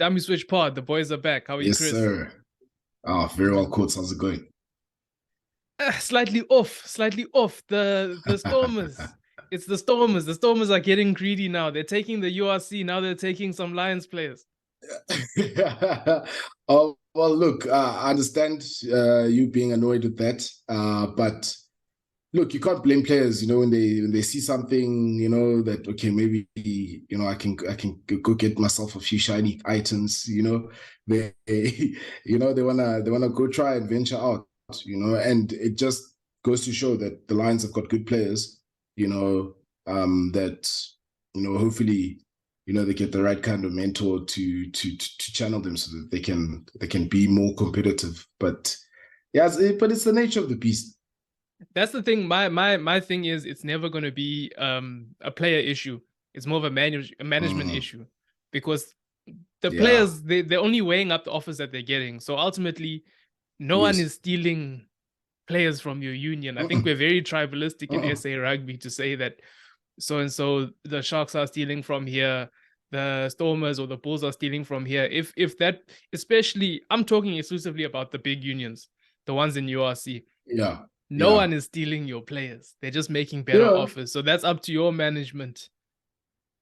Dummy Switch Pod, the boys are back. How are you, Yes, Chris? sir. Very well, Courts. How's it going? Slightly off, slightly off. The Stormers. It's the Stormers. The Stormers are getting greedy now. They're taking the URC. Now they're taking some Lions players. Oh, well, look, I understand you being annoyed with that. But look, you can't blame players, when they see something, that okay, maybe I can go get myself a few shiny items, they they wanna go try and venture out, and it just goes to show that the Lions have got good players, that hopefully they get the right kind of mentor to channel them so that they can be more competitive. But yeah, but it's the nature of the beast. That's the thing. My thing is it's never going to be a player issue. It's more of a management issue, because the players they're only weighing up the offers that they're getting. So ultimately, no one is stealing players from your union. I think we're very tribalistic in SA Rugby to say that so and so the Sharks are stealing from here, the Stormers or the Bulls are stealing from here. If that, especially, I'm talking exclusively about the big unions, the ones in URC. No one is stealing your players. They're just making better offers. So that's up to your management.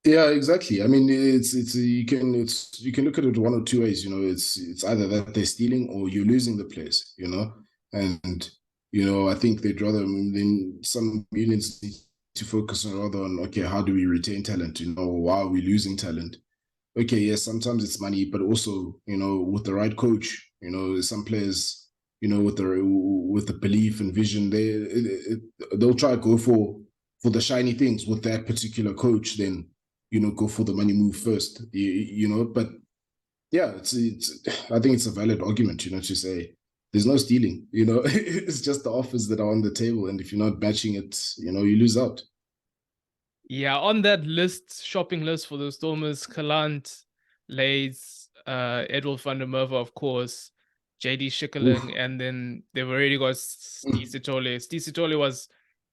Yeah, exactly. I mean, you can look at it one or two ways. It's either that they're stealing or you're losing the players. And I think they'd rather than some unions need to focus rather on, okay, how do we retain talent? Why are we losing talent? Okay, yes, sometimes it's money, but also with the right coach, some players, with the belief and vision, they'll try to go for the shiny things with that particular coach. Then go for the money move first. But yeah, it's I think it's a valid argument, to say there's no stealing. It's just the offers that are on the table, and if you're not matching it, you lose out. Yeah, on that shopping list for the Stormers, Kalant, Leys, Edward van der Merwe, of course, JD Schikkeling, and then they've already got Steve Sitole. Steve Sitole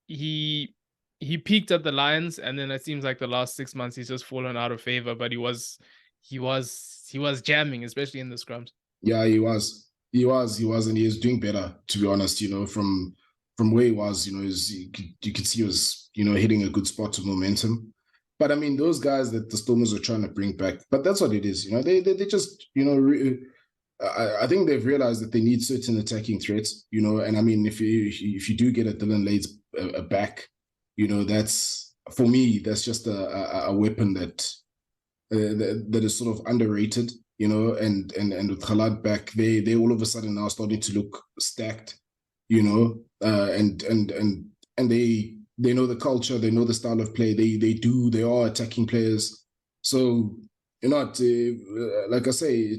he peaked at the Lions, and then it seems like the last 6 months he's just fallen out of favor. But he was jamming, especially in the scrums. Yeah, he was, and he was doing better, to be honest. From where he was, you could see he was, hitting a good spot of momentum. But I mean, those guys that the Stormers are trying to bring back, but that's what it is. They just, I think they've realized that they need certain attacking threats, and I mean, if you do get a Dylan Leeds back, that's, for me, that's just a weapon that is sort of underrated, and with Khalad back, they all of a sudden now starting to look stacked, and they know the culture, they know the style of play, they are attacking players. So like I say,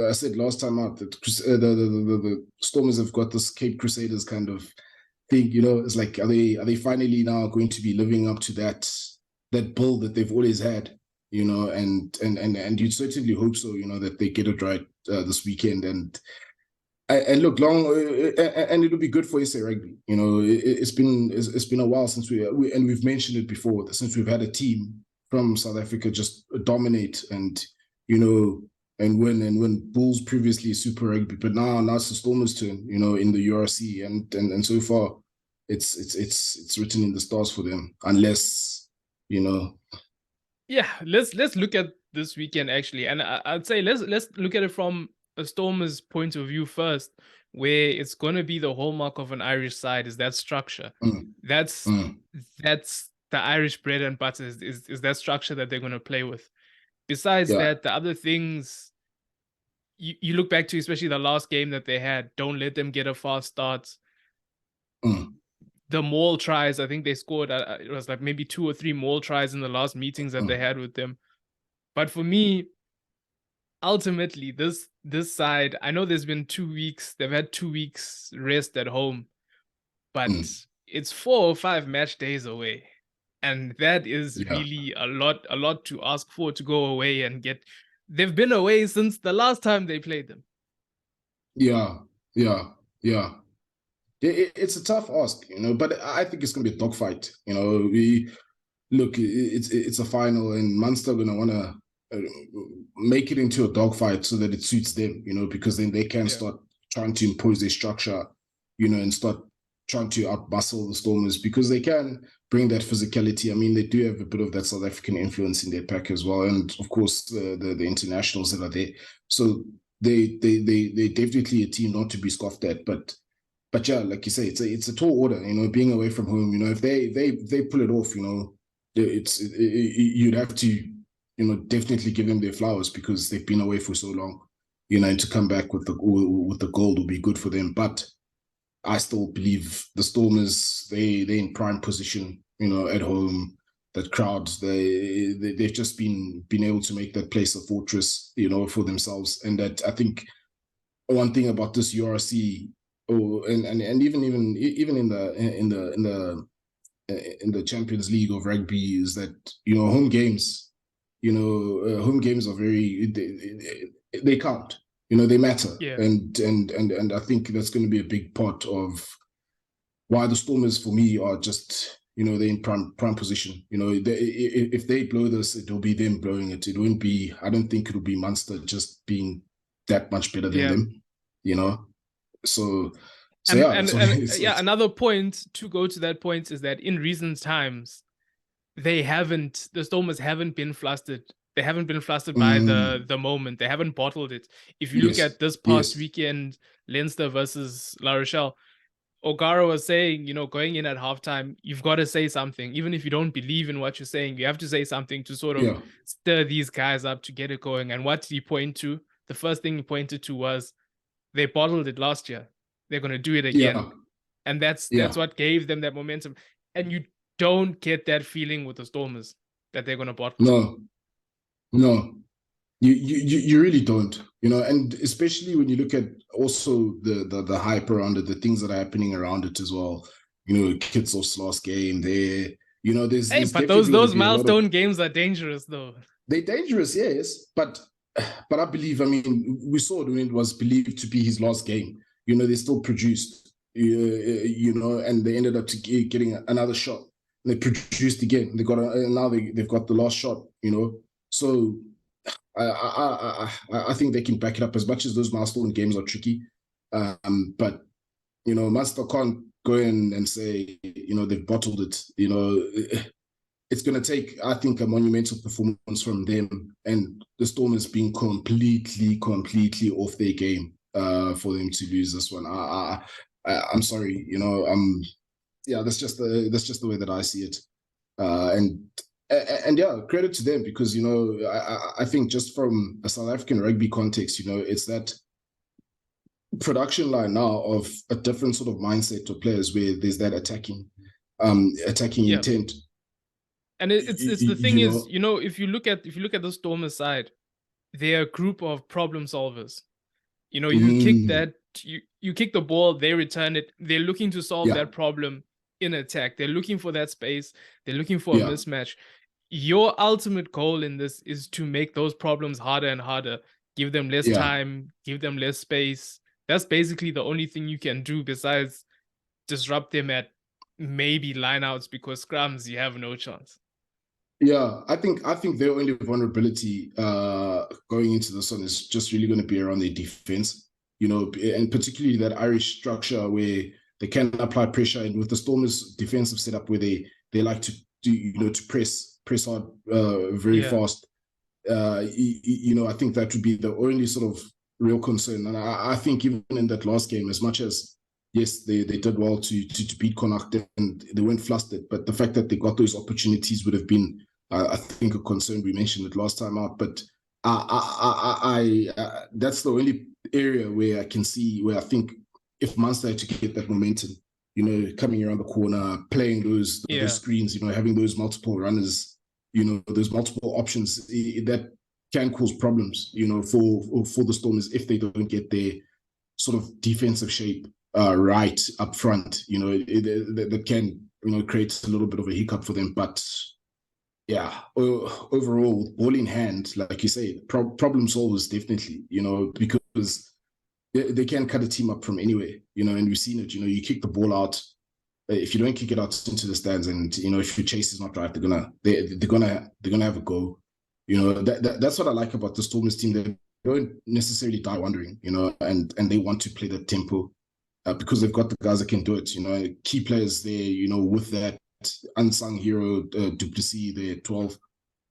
I said last time out that the Stormers have got this Cape Crusaders kind of thing. It's like, are they finally now going to be living up to that build that they've always had? And you'd certainly hope so. That they get it right this weekend, and look, and it'll be good for SA Rugby. It's been a while since we've mentioned it before, since we've had a team from South Africa just dominate and win. Bulls previously Super Rugby, but now it's the Stormers' turn. In the URC, and so far, it's written in the stars for them, unless. Yeah, let's look at this weekend actually, and I'd say let's look at it from a Stormers' point of view first, where it's going to be the hallmark of an Irish side is that structure. That's the Irish bread and butter is that structure that they're going to play with. Besides that, the other things you look back to, especially the last game that they had, don't let them get a fast start. The maul tries, I think they scored, it was like maybe 2 or 3 maul tries in the last meetings that they had with them. But for me, ultimately, this side, I know there's been 2 weeks, they've had 2 weeks rest at home, but it's 4 or 5 match days away. And that is really a lot to ask for, to go away and get. They've been away since the last time they played them. Yeah. It's a tough ask, but I think it's going to be a dogfight. It's a final, and Munster are going to want to make it into a dogfight so that it suits them, because then they can start trying to impose their structure, and start trying to outmuscle the Stormers, because they can bring that physicality. I mean, they do have a bit of that South African influence in their pack as well, and of course the internationals that are there. So they definitely a team not to be scoffed at. But yeah, like you say, it's a tall order. Being away from home. If they pull it off, you'd have to definitely give them their flowers, because they've been away for so long. And to come back with the gold will be good for them. But I still believe the Stormers, they're in prime position, at home. That crowd, they've just been able to make that place a fortress, for themselves. And that, I think, one thing about this URC, and even in the Champions League of Rugby, is that home games, home games are they count. They matter. Yeah. And I think that's going to be a big part of why the Stormers, for me, are just, they're in prime position. If they blow this, it'll be them blowing it. It won't be, I don't think it'll be Munster just being that much better than them, So another point to go to that point is that in recent times, the Stormers haven't been flustered. They haven't been flustered by the moment. They haven't bottled it. If you look at this past weekend, Leinster versus La Rochelle, O'Gara was saying, going in at halftime, you've got to say something. Even if you don't believe in what you're saying, you have to say something to sort of stir these guys up to get it going. And what did he point to? The first thing he pointed to was they bottled it last year. They're going to do it again. Yeah. And that's what gave them that momentum. And you don't get that feeling with the Stormers that they're going to bottle. No. You really don't, and especially when you look at also the hype around it, the things that are happening around it as well. Kitsoff's last game there. There's but those milestone games are dangerous, though. They're dangerous, yes. But I believe, we saw it when it was believed to be his last game. They still produced, and they ended up getting another shot. They produced again. Now they've got the last shot. So. I think they can back it up, as much as those milestone games are tricky. But Munster can't go in and say they've bottled it. It's going to take, I think, a monumental performance from them, and the Stormers being completely off their game for them to lose this one. I'm sorry, that's just the way that I see it. And yeah, credit to them, because I think just from a South African rugby context, it's that production line now of a different sort of mindset of players, where there's that attacking intent. And it's the thing is, if you look at the Stormers side, they're a group of problem solvers. You kick that, you kick the ball, they return it. They're looking to solve that problem in attack. They're looking for that space. They're looking for a mismatch. Your ultimate goal in this is to make those problems harder and harder. Give them less time, give them less space. That's basically the only thing you can do, besides disrupt them at maybe lineouts, because scrums, you have no chance. Yeah, I think their only vulnerability going into this one is just really going to be around their defense, and particularly that Irish structure where they can apply pressure. And with the Stormers' defensive setup, where they like to do, to press hard very fast, I think that would be the only sort of real concern. And I think even in that last game, as much as yes, they did well to beat Connacht and they weren't flustered, but the fact that they got those opportunities would have been, I think, a concern. We mentioned it last time out, but that's the only area where I can see, where I think if Munster had to get that momentum, coming around the corner, playing those screens, having those multiple runners, those multiple options, that can cause problems, for the Stormers if they don't get their sort of defensive shape right up front. That can, create a little bit of a hiccup for them. But yeah, overall, ball in hand, like you say, problem solvers definitely, because they can cut a team up from anywhere, and we've seen it. You kick the ball out. If you don't kick it out into the stands, and if your chase is not right, they're gonna have a go. That's what I like about the Stormers team. They don't necessarily die wondering, and they want to play that tempo because they've got the guys that can do it. Key players there, with that unsung hero Du Plessis there, 12.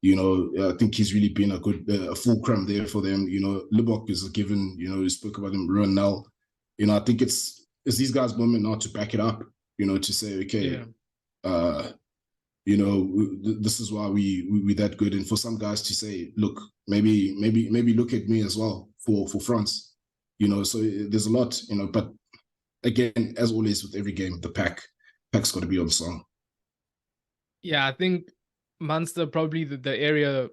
I think he's really been a good fulcrum there for them. Libbok is a given. We spoke about him, Ronell. I think it's these guys' moment now to back it up. To say, okay, this is why we're that good. And for some guys to say, look, maybe look at me as well for France. So there's a lot. But again, as always with every game, the pack's got to be on song. Yeah, I think Munster probably the area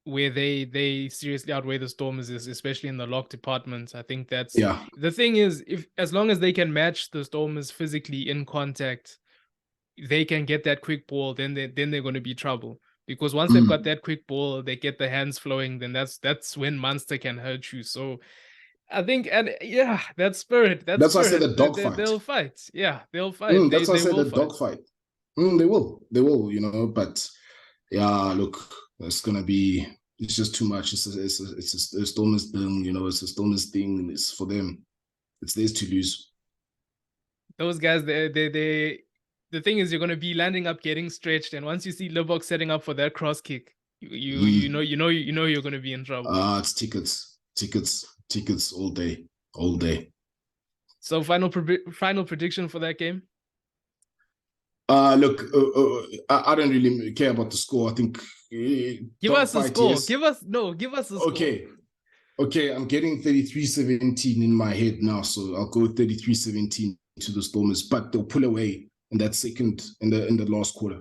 where they seriously outweigh the Stormers is especially in the lock department. I think that's the thing is, as long as they can match the Stormers physically in contact, they can get that quick ball, then they're going to be trouble. Because once they've got that quick ball, they get the hands flowing, then that's when Munster can hurt you. So I think, and yeah, that spirit. That's why I said the dog fight. They'll fight. Yeah, they'll fight. That's why I said the dog fight. They will, but yeah, look, it's just too much. It's a Stormers thing, it's a Stormers thing. It's for them. It's theirs to lose. Those guys, the thing is, you're going to be landing up getting stretched, and once you see Libbok setting up for that cross kick, you know you're going to be in trouble. It's tickets all day. So final prediction for that game. Look, I don't really care about the score. I think give us a score. Yes. Give us a score. Okay. I'm getting 33-17 in my head now, so I'll go 33-17 to the Stormers, but they'll pull away in that second in the last quarter.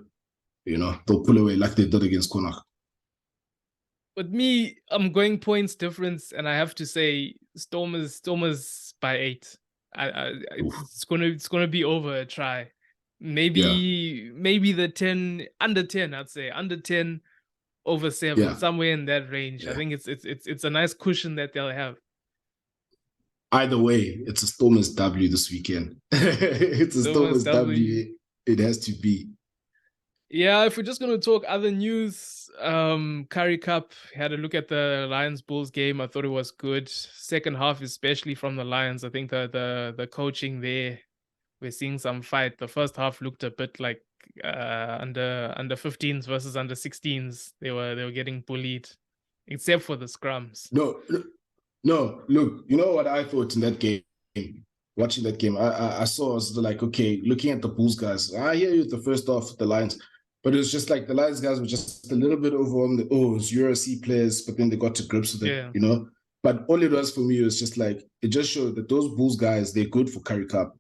They'll pull away like they did against Connacht. With me, I'm going points difference, and I have to say Stormers by 8. It's gonna be over a try. Maybe the 10 under 10. I'd say under 10 over 7, somewhere in that range. Yeah. I think it's a nice cushion that they'll have. Either way, it's a Stormers W this weekend. It's a Stormers W. It has to be. Yeah, if we're just going to talk other news, Currie Cup, had a look at the Lions-Bulls game. I thought it was good. Second half, especially from the Lions. I think the coaching there, we're seeing some fight. The first half looked a bit like under 15s versus under 16s. They were getting bullied, except for the scrums. No, look, you know what I thought in that game? Watching that game, I saw, I was like, okay, looking at the Bulls guys, I hear you the first half of the Lions, but it was just like the Lions guys were just a little bit overwhelmed. It was URC players, but then they got to grips with it, But all it was for me was just like, it just showed that those Bulls guys, they're good for Currie Cup,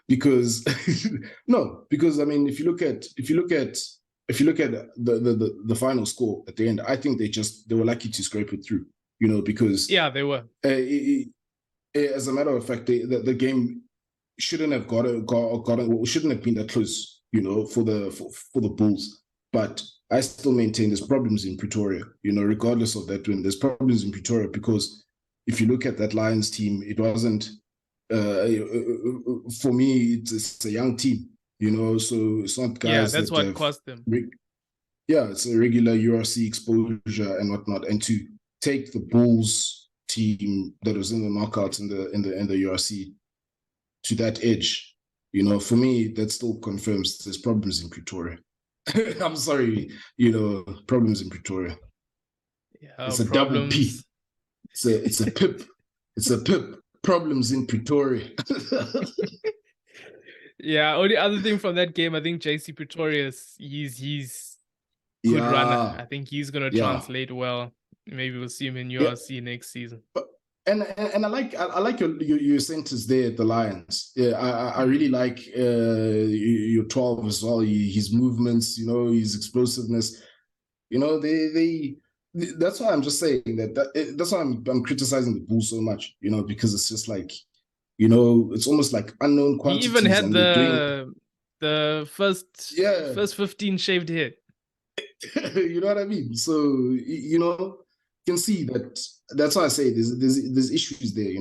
because I mean, if you look at the final score at the end, I think they were lucky to scrape it through. Because they were. As a matter of fact, the game shouldn't have shouldn't have been that close, for the Bulls. But I still maintain there's problems in Pretoria, regardless of that win. There's problems in Pretoria because if you look at that Lions team, it wasn't. For me, it's a young team, so it's not guys. Yeah, that's what cost them. It's a regular URC exposure and whatnot, and to take the Bulls team that was in the knockouts in the URC to that edge, for me, that still confirms there's problems in Pretoria. I'm sorry, problems in Pretoria. Yeah, it's a double P. It's a pip. It's a pip. Problems in Pretoria. Yeah, only other thing from that game, I think JC Pretorius, he's good runner. I think he's gonna translate well. Maybe we'll see him in URC next season. And I like your centers there at the Lions. Yeah, I really like your 12 as well. His movements, his explosiveness. That's why I'm just saying that's why I'm criticizing the Bulls so much. Because it's just like, it's almost like unknown quantities. He even had the first 15 shaved head. You know what I mean? So can see that's why I say there's issues there,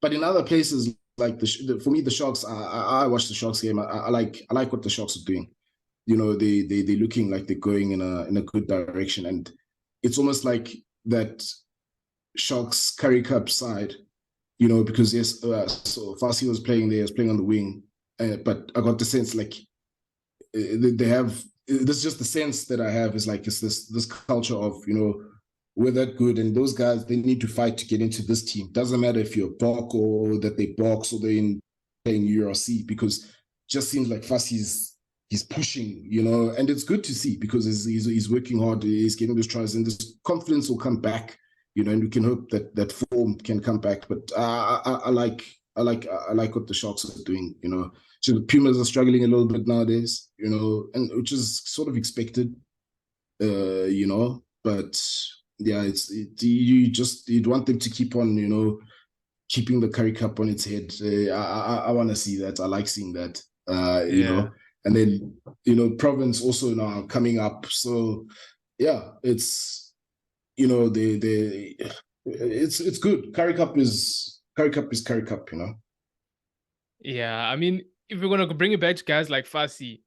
But in other places, like for me, the Sharks, I watch the Sharks game. I like what the Sharks are doing. they're looking like they're going in a good direction, and it's almost like that Sharks Currie Cup side, because yes, so Fassi was playing there, was playing on the wing, but I got the sense like they have. This is just the sense that I have is like it's this culture of we're that good, and those guys, they need to fight to get into this team. Doesn't matter if you're Bok or that they Boks or they're playing URC, because it just seems like Fassi's he's pushing, and it's good to see because he's working hard, he's getting those tries, and this confidence will come back, and we can hope that form can come back. But I like what the Sharks are doing, So the Pumas are struggling a little bit nowadays, and which is sort of expected, but yeah, you'd want them to keep on, keeping the Currie Cup on its head. I want to see that. I like seeing that, and then, Province also now coming up. So yeah, it's, it's good. Currie Cup is Currie Cup, Yeah, I mean, if we're gonna bring it back to guys like Fassi,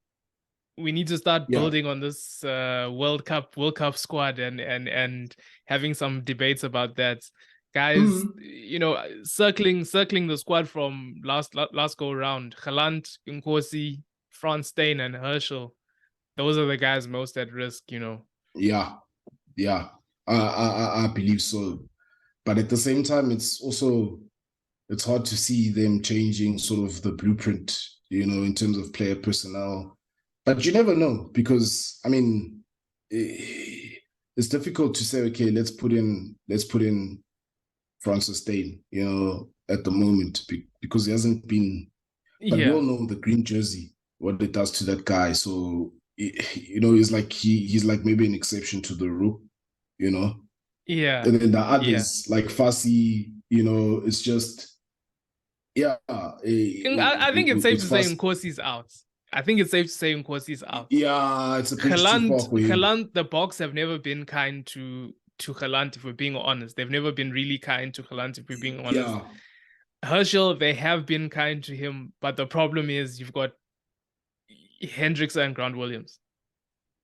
we need to start building on this World Cup squad and having some debates about that. Guys, circling the squad from last go around, Galant, Nkosi, Franz Steyn, and Herschel. Those are the guys most at risk, Yeah, I believe so. But at the same time, it's hard to see them changing sort of the blueprint, in terms of player personnel. But you never know, because I mean, it's difficult to say, okay, let's put in Francis Steyn, at the moment, because he hasn't been. But we all know the green jersey, what it does to that guy. So he's like he's like maybe an exception to the rule, Yeah. And then the others like Fassi, it's just. Yeah, I think it's safe to say Nkosi's out. I think it's safe to say Nkosi's out. Yeah, it's a bit Galant, the Boks have never been kind to Galant, if we're being honest. They've never been really kind to Galant, if we're being honest. Yeah. Herschel, they have been kind to him, but the problem is you've got Hendricks and Grant Williams.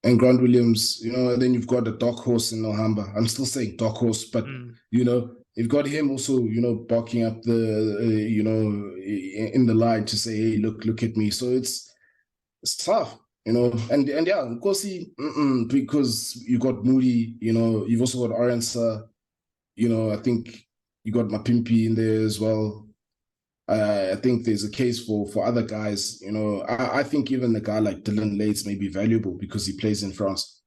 And then you've got the dark horse in Ohamba. I'm still saying dark horse, but you've got him also, barking up the, in the line to say, hey, look at me. So it's tough, and yeah, of course because you got Moody, you've also got Aransa, I think you got Mapimpi in there as well. I think there's a case for other guys, I think even a guy like Dylan Lates may be valuable because he plays in France,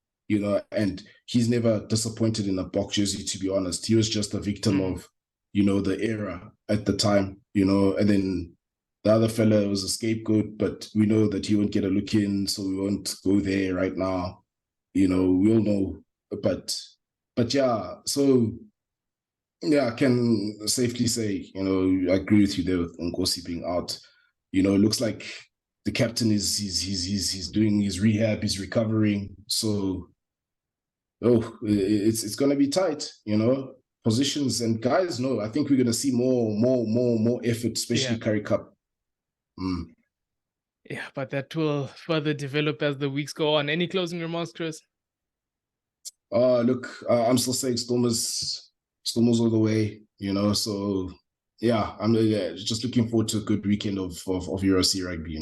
and he's never disappointed in a Boks jersey, to be honest. He was just a victim of, the era at the time, and then the other fella was a scapegoat, but we know that he won't get a look in, so we won't go there right now. We all know, but yeah, so yeah, I can safely say, I agree with you there with Nkosi being out. It looks like the captain he's doing his rehab, he's recovering. So, it's gonna be tight, positions, and guys. No, I think we're gonna see more effort, especially Currie Cup. Yeah, but that will further develop as the weeks go on. Any closing remarks, Chris? Look, I'm still saying Stormers all the way, so yeah, I'm just looking forward to a good weekend of URC rugby,